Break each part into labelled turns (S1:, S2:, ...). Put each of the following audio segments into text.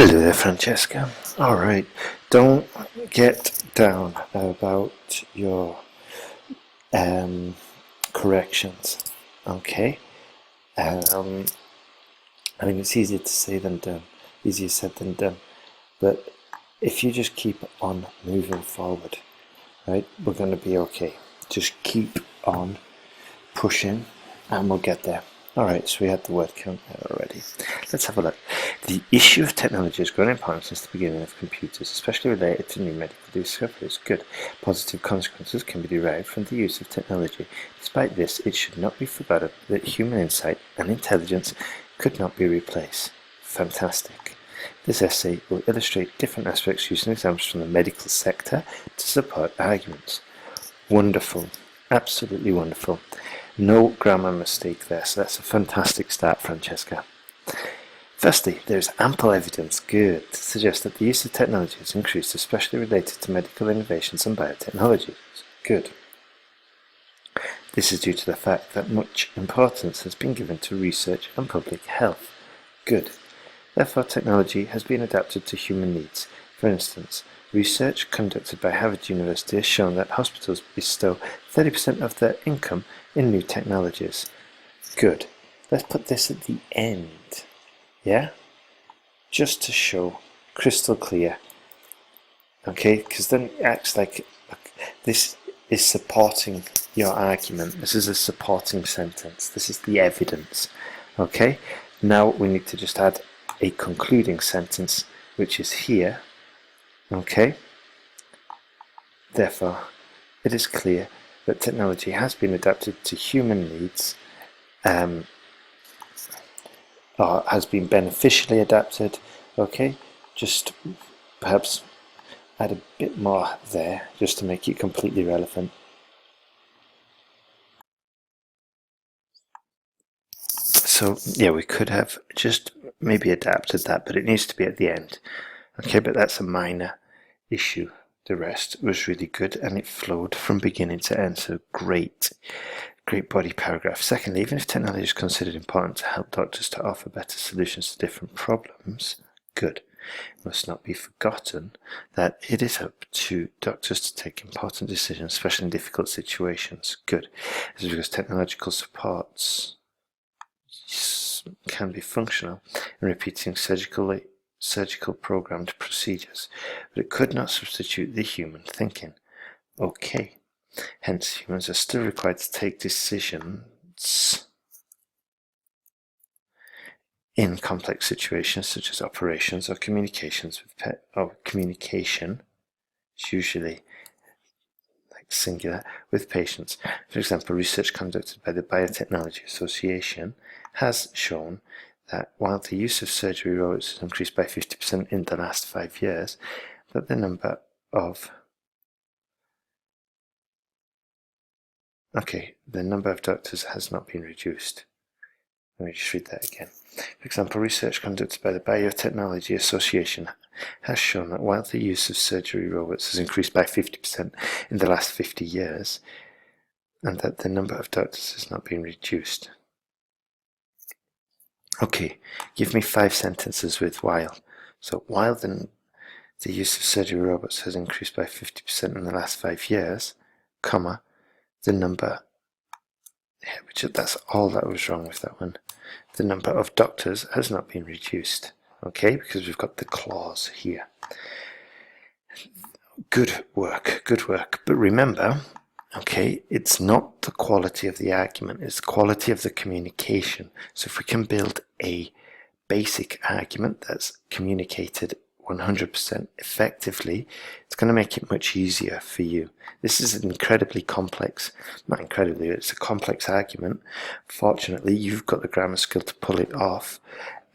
S1: Hello there, Francesca. All right, don't get down about your corrections, okay? Um, I mean, it's easier to say than done, easier said than done. But if you just keep on moving forward, right, we're going to be okay. Just keep on pushing and we'll get there. Alright, so we had the word count there already. Let's have a look. The issue of technology has grown in importance since the beginning of computers, especially related to new medical discoveries. Good. Positive consequences can be derived from the use of technology. Despite this, it should not be forgotten that human insight and intelligence could not be replaced. Fantastic. This essay will illustrate different aspects using examples from the medical sector to support arguments. Wonderful. Absolutely wonderful. No grammar mistake there, so that's a fantastic start, Francesca. Firstly, there is ample evidence, good, to suggest that the use of technology has increased, especially related to medical innovations and biotechnology. Good. This is due to the fact that much importance has been given to research and public health. Good. Therefore, technology has been adapted to human needs. For instance, research conducted by Harvard University has shown that hospitals bestow 30% of their income in new technologies. Good. Let's put this at the end. Yeah? Just to show crystal clear. Okay? Because then it acts like this is supporting your argument. This is a supporting sentence. This is the evidence. Okay? Now we need to just add a concluding sentence, which is here. Okay? Therefore, it is clear that technology has been adapted to human needs, or has been beneficially adapted. Okay? Just perhaps add a bit more there, just to make it completely relevant. So, yeah, we could have just maybe adapted that, but it needs to be at the end. Okay, but that's a minor issue. The rest was really good and it flowed from beginning to end, so great body paragraph. Secondly, even if technology is considered important to help doctors to offer better solutions to different problems, good. It must not be forgotten that it is up to doctors to take important decisions, especially in difficult situations. Good. This is because technological supports can be functional in repeating surgical programmed procedures, but it could not substitute the human thinking. Okay. Hence, humans are still required to take decisions in complex situations such as operations or communications with communication. It's usually like singular with patients. For example, research conducted by the Biotechnology Association has shown that while the use of surgery robots has increased by 50% in the last 5 years, that the number of doctors has not been reduced. Let me just read that again. For example, research conducted by the Biotechnology Association has shown that while the use of surgery robots has increased by 50% in the last 50 years, and that the number of doctors has not been reduced. Okay, give me 5 sentences with while. So while the use of surgery robots has increased by 50% in the last 5 years, comma, the number, that's all that was wrong with that one. The number of doctors has not been reduced. Okay, because we've got the clause here. Good work. But remember, okay, it's not the quality of the argument, it's the quality of the communication. So if we can build a basic argument that's communicated 100% effectively, it's going to make it much easier for you. This is an incredibly complex, not incredibly, it's a complex argument. Fortunately, you've got the grammar skill to pull it off,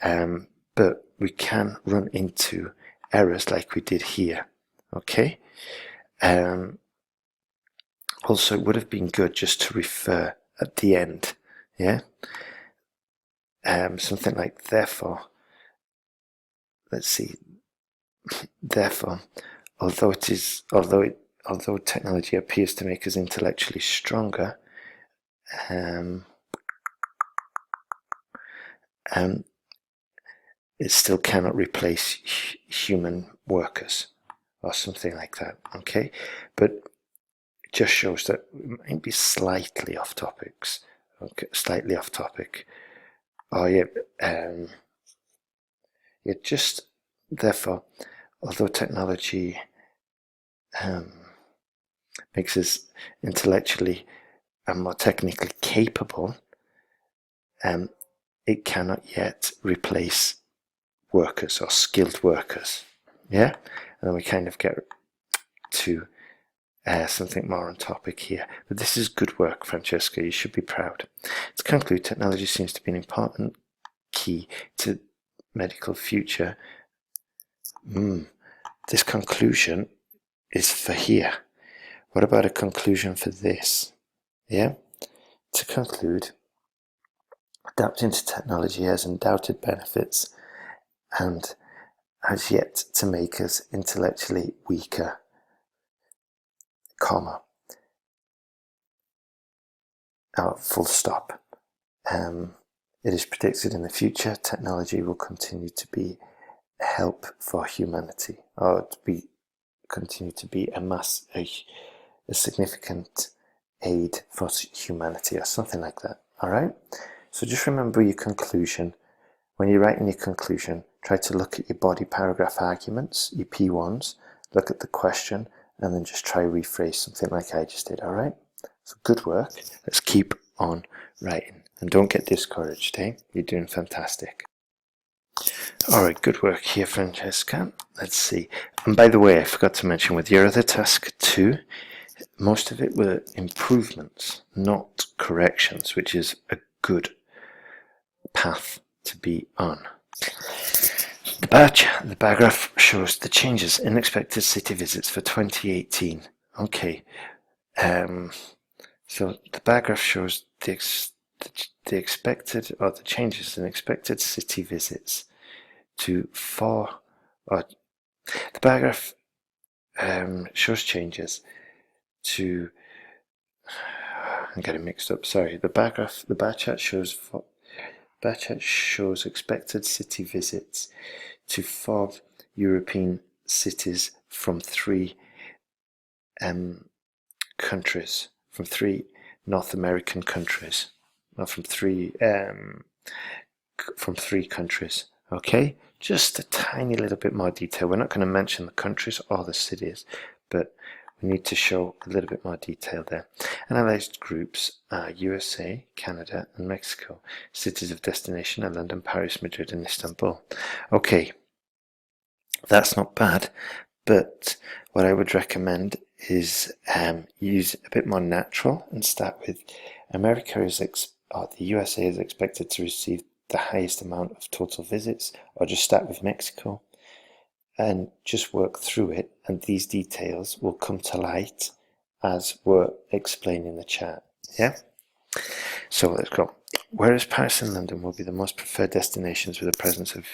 S1: but we can run into errors like we did here. Okay? Also, it would have been good just to refer at the end, yeah? Something like therefore. Let's see. Therefore, although technology appears to make us intellectually stronger, it still cannot replace human workers or something like that. Okay, but it just shows that it might be slightly off topics. Okay, slightly off topic. Oh yeah, just therefore, although technology makes us intellectually and more technically capable, it cannot yet replace workers or skilled workers. Yeah, and then we kind of get to something more on topic here. But this is good work, Francesca. You should be proud. To conclude, technology seems to be an important key to medical future. This conclusion is for here. What about a conclusion for this? Yeah? To conclude, adapting to technology has undoubted benefits and has yet to make us intellectually weaker, comma, full stop. It is predicted in the future technology will continue to be a help for humanity, or continue to be a significant aid for humanity, or something like that. All right. So just remember your conclusion. When you're writing your conclusion, try to look at your body paragraph arguments, your P1s, look at the question, and then just try rephrase something like I just did. All right. So good work. Let's keep on writing. And don't get discouraged, eh? You're doing fantastic. Alright, good work here, Francesca. Let's see. And by the way, I forgot to mention with your other task too, most of it were improvements, not corrections, which is a good path to be on. The bar graph shows the changes in expected city visits for 2018. Okay. So the bar graph shows the expected, or the changes in expected city visits to the bar graph shows changes to, I'm getting mixed up, sorry, the bar chart shows expected city visits to 4 European cities from 3 countries, from 3 North American countries, or from 3 countries. Okay, just a tiny little bit more detail. We're not going to mention the countries or the cities, but we need to show a little bit more detail there. Analyzed groups are USA, Canada, and Mexico. Cities of destination are London, Paris, Madrid, and Istanbul. Okay, that's not bad, but what I would recommend is use a bit more natural and start with America or the USA is expected to receive the highest amount of total visits, or just start with Mexico and just work through it, and these details will come to light as we're explaining in the chart. Yeah? So let's go. Whereas Paris and London will be the most preferred destinations with the presence of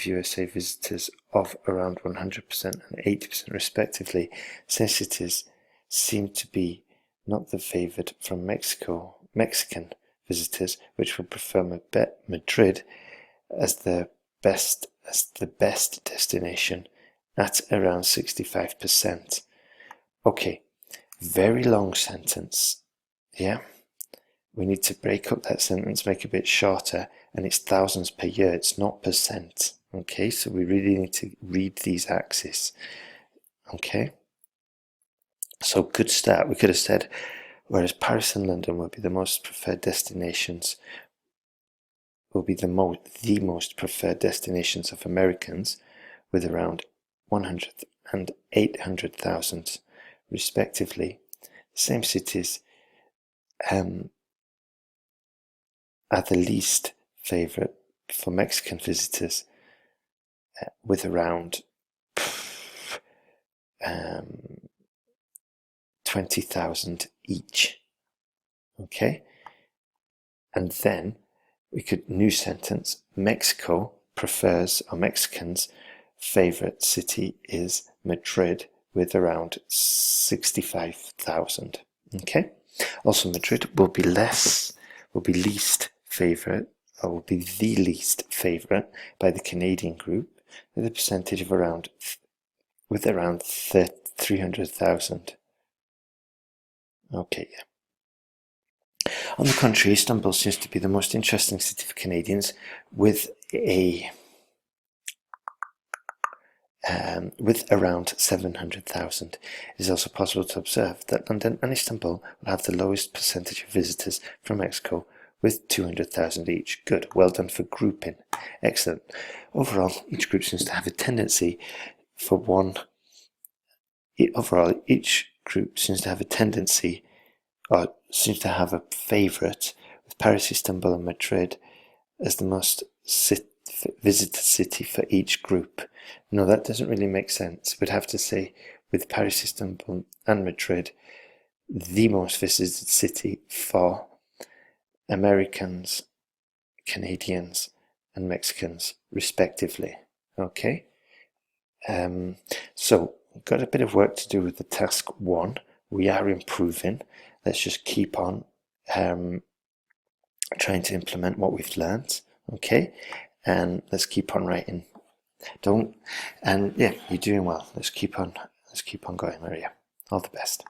S1: USA visitors of around 100% and 80% respectively, since cities seem to be not the favoured from Mexican visitors, which will prefer Madrid as the best destination at around 65%. Okay, very long sentence. Yeah, we need to break up that sentence, make it a bit shorter, and it's thousands per year, it's not percent. Okay, so we really need to read these axes. Okay, so good start. We could have said, whereas Paris and London will be the most preferred destinations, will be the most preferred destinations of Americans, with around 100 and 800,000 respectively. The same cities are the least favourite for Mexican visitors, with around 20,000 each. Okay, and then we could, new sentence, Mexico prefers, or Mexicans' favourite city is Madrid, with around 65,000. Okay, also Madrid will be least favourite will be the least favourite by the Canadian group, with a percentage of around 300,000. Okay, yeah. On the contrary, Istanbul seems to be the most interesting city for Canadians, with around 700,000. It is also possible to observe that London and Istanbul will have the lowest percentage of visitors from Mexico, with 200,000 each. Good, well done for grouping. Excellent. Overall, each group seems to have a tendency for one. Overall, each group seems to have a tendency, or seems to have a favourite, with Paris, Istanbul, and Madrid as the most visited city for each group. No, that doesn't really make sense. We'd have to say, with Paris, Istanbul, and Madrid, the most visited city for Americans, Canadians, and Mexicans, respectively. Okay? So, we've got a bit of work to do with the task 1. We are improving. Let's just keep on trying to implement what we've learned. Okay? And let's keep on writing. Yeah, you're doing well. Let's keep on going, Maria. All the best.